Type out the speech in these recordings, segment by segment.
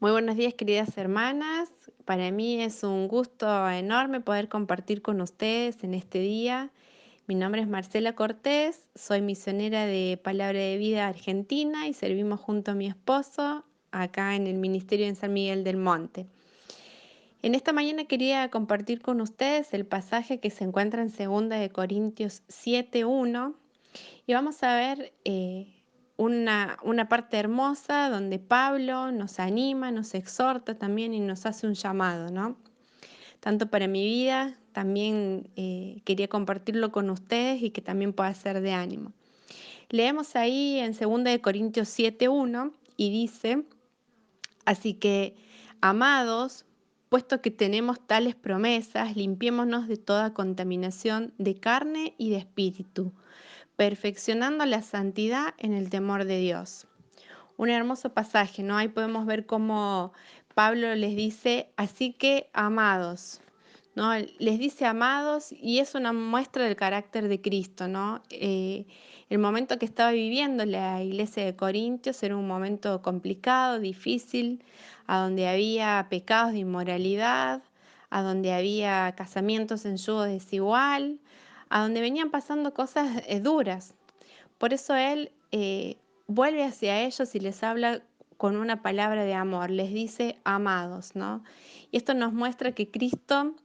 Muy buenos días, queridas hermanas. Para mí es un gusto enorme poder compartir con ustedes en este día. Mi nombre es Marcela Cortés, soy misionera de Palabra de Vida Argentina y servimos junto a mi esposo acá en el Ministerio en San Miguel del Monte. En esta mañana quería compartir con ustedes el pasaje que se encuentra en 2 Corintios 7:1 y vamos a ver una parte hermosa donde Pablo nos anima, nos exhorta también y nos hace un llamado, ¿no? Tanto para mi vida, también quería compartirlo con ustedes y que también pueda ser de ánimo. Leemos ahí en 2 Corintios 7:1 y dice, así que, amados, puesto que tenemos tales promesas, limpiémonos de toda contaminación de carne y de espíritu, perfeccionando la santidad en el temor de Dios. Un hermoso pasaje, ¿no? Ahí podemos ver cómo Pablo les dice, así que amados, ¿no? Les dice amados y es una muestra del carácter de Cristo, ¿no? El momento que estaba viviendo la iglesia de Corintios era un momento complicado, difícil, a donde había pecados de inmoralidad, a donde había casamientos en yugo desigual, a donde venían pasando cosas duras. Por eso él vuelve hacia ellos y les habla con una palabra de amor, les dice amados, ¿no? Y esto nos muestra que Cristo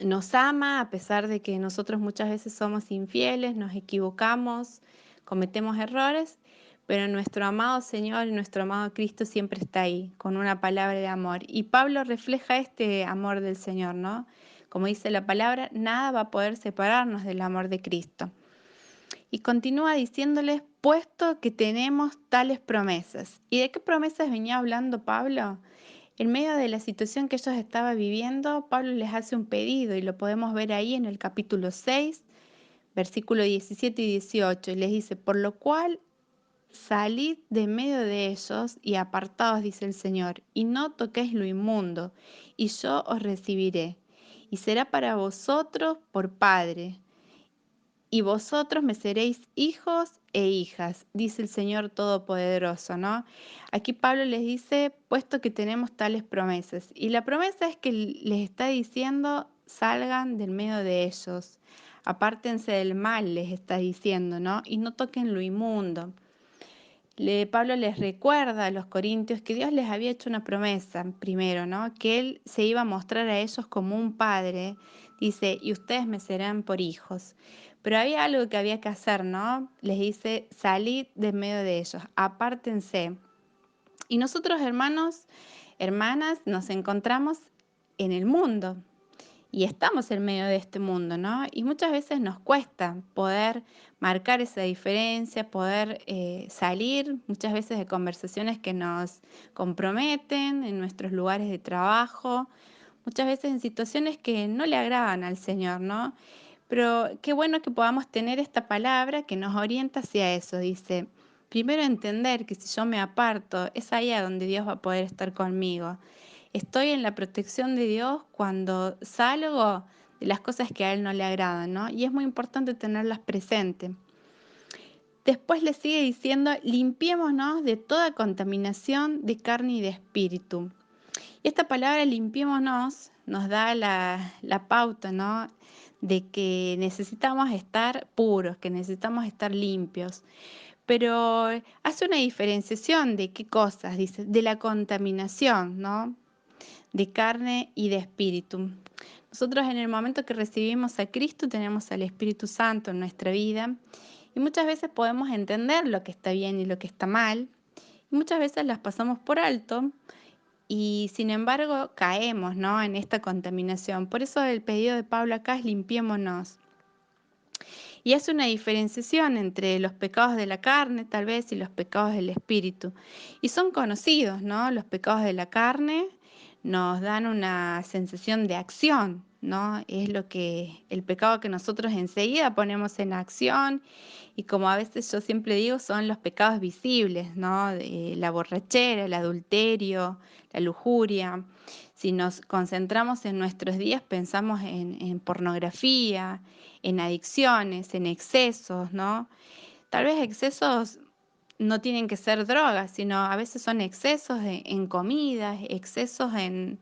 nos ama a pesar de que nosotros muchas veces somos infieles, nos equivocamos, cometemos errores, pero nuestro amado Señor y nuestro amado Cristo siempre está ahí, con una palabra de amor. Y Pablo refleja este amor del Señor, ¿no? Como dice la palabra, nada va a poder separarnos del amor de Cristo. Y continúa diciéndoles, puesto que tenemos tales promesas. ¿Y de qué promesas venía hablando Pablo? En medio de la situación que ellos estaban viviendo, Pablo les hace un pedido y lo podemos ver ahí en el capítulo 6, versículo 17 y 18. Y les dice, por lo cual salid de medio de ellos y apartaos, dice el Señor, y no toquéis lo inmundo, y yo os recibiré. Y será para vosotros por Padre y vosotros me seréis hijos e hijas, dice el Señor Todopoderoso, ¿no? Aquí Pablo les dice, puesto que tenemos tales promesas. Y la promesa es que les está diciendo, salgan del medio de ellos, apártense del mal, les está diciendo, ¿no? Y no toquen lo inmundo. Pablo les recuerda a los corintios que Dios les había hecho una promesa primero, ¿no? Que Él se iba a mostrar a ellos como un padre, dice, y ustedes me serán por hijos. Pero había algo que había que hacer, ¿no? Les dice, salid de medio de ellos, apártense. Y nosotros, hermanos, hermanas, nos encontramos en el mundo, y estamos en medio de este mundo, ¿no? Y muchas veces nos cuesta poder marcar esa diferencia, poder salir muchas veces de conversaciones que nos comprometen en nuestros lugares de trabajo, muchas veces en situaciones que no le agradan al Señor, ¿no? Pero qué bueno que podamos tener esta palabra que nos orienta hacia eso. Dice, primero entender que si yo me aparto, es ahí a donde Dios va a poder estar conmigo. Estoy en la protección de Dios cuando salgo de las cosas que a Él no le agradan, ¿no? Y es muy importante tenerlas presentes. Después le sigue diciendo, limpiémonos de toda contaminación de carne y de espíritu. Y esta palabra limpiémonos nos da la pauta, ¿no? De que necesitamos estar puros, que necesitamos estar limpios. Pero hace una diferenciación de qué cosas, dice, de la contaminación, ¿no? De carne y de espíritu. Nosotros en el momento que recibimos a Cristo tenemos al Espíritu Santo en nuestra vida y muchas veces podemos entender lo que está bien y lo que está mal y muchas veces las pasamos por alto y sin embargo caemos, ¿no? En esta contaminación. Por eso el pedido de Pablo acá es limpiémonos. Y hace una diferenciación entre los pecados de la carne, tal vez, y los pecados del espíritu. Y son conocidos, ¿no? Los pecados de la carne nos dan una sensación de acción, ¿no? Es lo que, el pecado que nosotros enseguida ponemos en acción. Y como a veces yo siempre digo, son los pecados visibles, ¿no? La borrachera, el adulterio, la lujuria. Si nos concentramos en nuestros días, pensamos en pornografía, en adicciones, en excesos, ¿no? Tal vez excesos no tienen que ser drogas, sino a veces son excesos en comidas, excesos en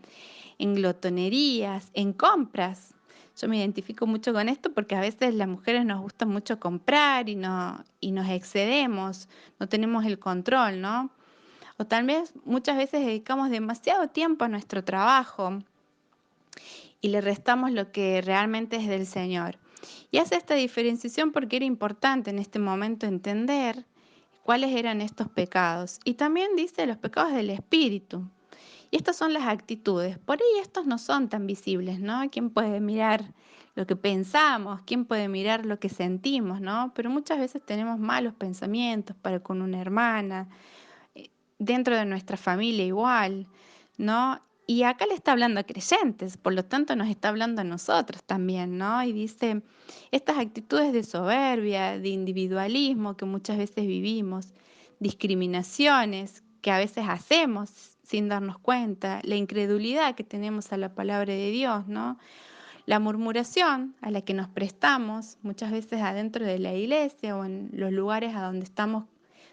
glotonerías, en compras. Yo me identifico mucho con esto porque a veces las mujeres nos gusta mucho comprar y nos excedemos, no tenemos el control, ¿no? O tal vez muchas veces dedicamos demasiado tiempo a nuestro trabajo y le restamos lo que realmente es del Señor. Y hace esta diferenciación porque era importante en este momento entender cuáles eran estos pecados. Y también dice los pecados del espíritu. Y estas son las actitudes. Por ahí estos no son tan visibles, ¿no? ¿Quién puede mirar lo que pensamos? ¿Quién puede mirar lo que sentimos, ¿no? Pero muchas veces tenemos malos pensamientos para con una hermana, dentro de nuestra familia igual, ¿no? Y acá le está hablando a creyentes, por lo tanto nos está hablando a nosotros también, ¿no? Y dice, estas actitudes de soberbia, de individualismo que muchas veces vivimos, discriminaciones que a veces hacemos sin darnos cuenta, la incredulidad que tenemos a la palabra de Dios, ¿no? La murmuración a la que nos prestamos muchas veces adentro de la iglesia o en los lugares a donde estamos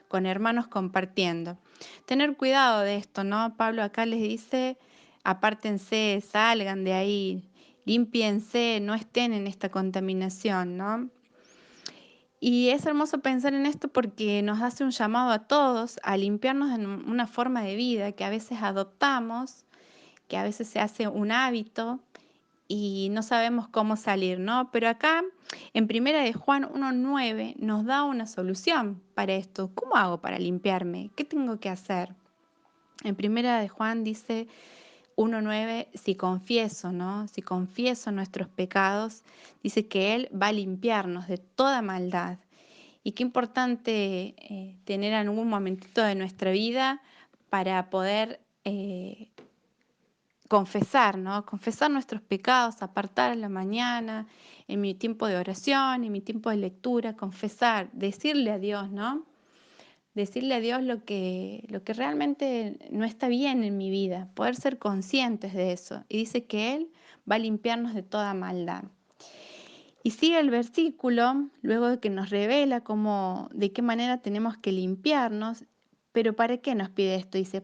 con hermanos compartiendo. Tener cuidado de esto, ¿no? Pablo acá les dice, apártense, salgan de ahí, límpiense, no estén en esta contaminación, ¿no? Y es hermoso pensar en esto porque nos hace un llamado a todos a limpiarnos de una forma de vida que a veces adoptamos, que a veces se hace un hábito y no sabemos cómo salir, ¿no? Pero acá en Primera de Juan 1:9 nos da una solución para esto. ¿Cómo hago para limpiarme? ¿Qué tengo que hacer? En Primera de Juan dice 1:9, si confieso, ¿no? Si confieso nuestros pecados, dice que Él va a limpiarnos de toda maldad. Y qué importante tener algún momentito de nuestra vida para poder confesar, ¿no? Confesar nuestros pecados, apartar a la mañana, en mi tiempo de oración, en mi tiempo de lectura, confesar, decirle a Dios, ¿no? Decirle a Dios lo que realmente no está bien en mi vida, poder ser conscientes de eso. Y dice que Él va a limpiarnos de toda maldad. Y sigue el versículo, luego de que nos revela cómo, de qué manera tenemos que limpiarnos, pero ¿para qué nos pide esto? Dice,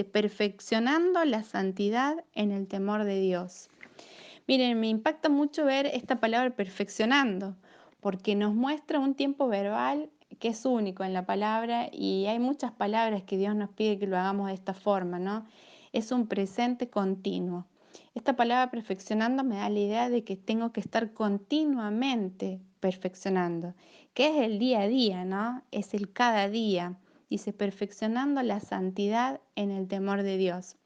perfeccionando la santidad en el temor de Dios. Miren, me impacta mucho ver esta palabra perfeccionando, porque nos muestra un tiempo verbal que es único en la palabra y hay muchas palabras que Dios nos pide que lo hagamos de esta forma, ¿no? Es un presente continuo. Esta palabra perfeccionando me da la idea de que tengo que estar continuamente perfeccionando, que es el día a día, ¿no? Es el cada día. Dice, perfeccionando la santidad en el temor de Dios.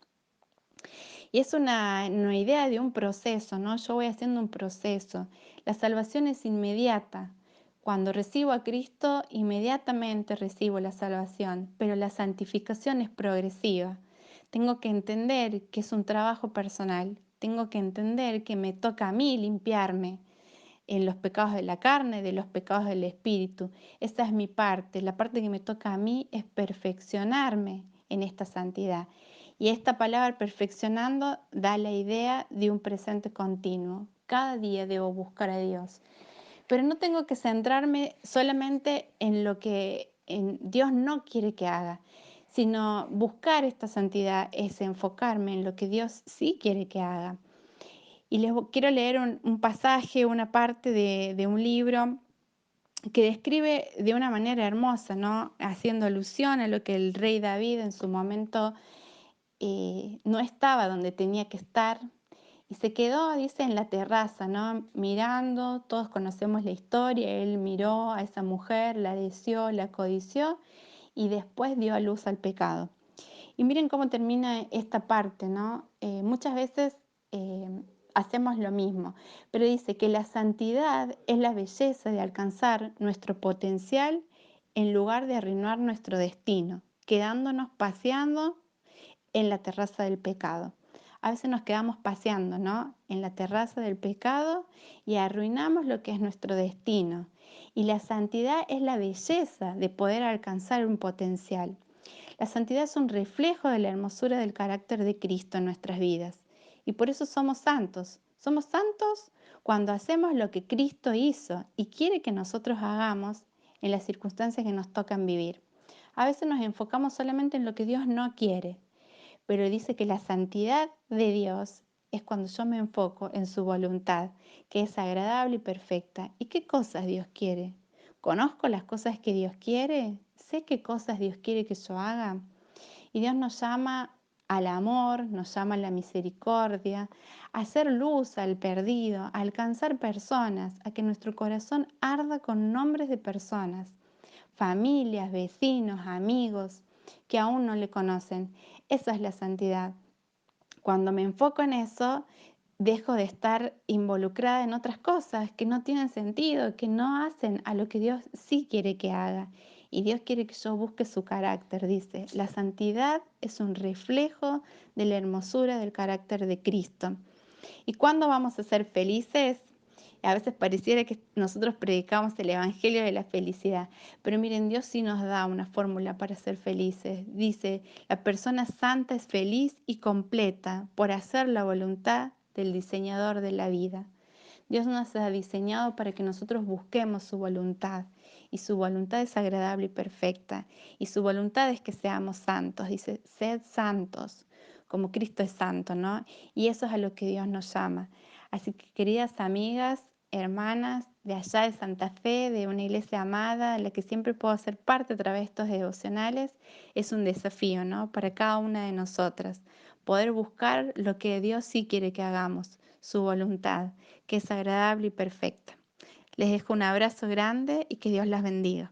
Y es una idea de un proceso, ¿no? Yo voy haciendo un proceso. La salvación es inmediata. Cuando recibo a Cristo, inmediatamente recibo la salvación, pero la santificación es progresiva. Tengo que entender que es un trabajo personal. Tengo que entender que me toca a mí limpiarme en los pecados de la carne, de los pecados del espíritu. Esa es mi parte. La parte que me toca a mí es perfeccionarme en esta santidad. Y esta palabra perfeccionando da la idea de un presente continuo. Cada día debo buscar a Dios. Pero no tengo que centrarme solamente en lo que Dios no quiere que haga, sino buscar esta santidad es enfocarme en lo que Dios sí quiere que haga. Y quiero leer un pasaje, una parte de un libro que describe de una manera hermosa, ¿no? Haciendo alusión a lo que el rey David en su momento no estaba donde tenía que estar y se quedó, dice, en la terraza, ¿no? Mirando, todos conocemos la historia, él miró a esa mujer, la deseó, la codició y después dio a luz al pecado. Y miren cómo termina esta parte, ¿no? Muchas veces hacemos lo mismo, pero dice que la santidad es la belleza de alcanzar nuestro potencial en lugar de arruinar nuestro destino, quedándonos paseando en la terraza del pecado. A veces nos quedamos paseando, ¿no? En la terraza del pecado y arruinamos lo que es nuestro destino. Y la santidad es la belleza de poder alcanzar un potencial. La santidad es un reflejo de la hermosura del carácter de Cristo en nuestras vidas. Y por eso somos santos. Somos santos cuando hacemos lo que Cristo hizo y quiere que nosotros hagamos en las circunstancias que nos tocan vivir. A veces nos enfocamos solamente en lo que Dios no quiere, pero dice que la santidad de Dios es cuando yo me enfoco en su voluntad, que es agradable y perfecta. ¿Y qué cosas Dios quiere? ¿Conozco las cosas que Dios quiere? ¿Sé qué cosas Dios quiere que yo haga? Y Dios nos llama al amor, nos llama a la misericordia, a hacer luz al perdido, a alcanzar personas, a que nuestro corazón arda con nombres de personas, familias, vecinos, amigos que aún no le conocen. Esa es la santidad. Cuando me enfoco en eso, dejo de estar involucrada en otras cosas que no tienen sentido, que no hacen a lo que Dios sí quiere que haga. Y Dios quiere que yo busque su carácter, dice. La santidad es un reflejo de la hermosura del carácter de Cristo. ¿Y cuándo vamos a ser felices? A veces pareciera que nosotros predicamos el Evangelio de la felicidad, pero miren, Dios sí nos da una fórmula para ser felices. Dice, la persona santa es feliz y completa por hacer la voluntad del diseñador de la vida. Dios nos ha diseñado para que nosotros busquemos su voluntad y su voluntad es agradable y perfecta y su voluntad es que seamos santos. Dice, sed santos como Cristo es santo, ¿no? Y eso es a lo que Dios nos llama. Así que queridas amigas, hermanas de allá de Santa Fe, de una iglesia amada, de la que siempre puedo ser parte a través de estos devocionales, es un desafío, ¿no? Para cada una de nosotras, poder buscar lo que Dios sí quiere que hagamos, su voluntad, que es agradable y perfecta. Les dejo un abrazo grande y que Dios las bendiga.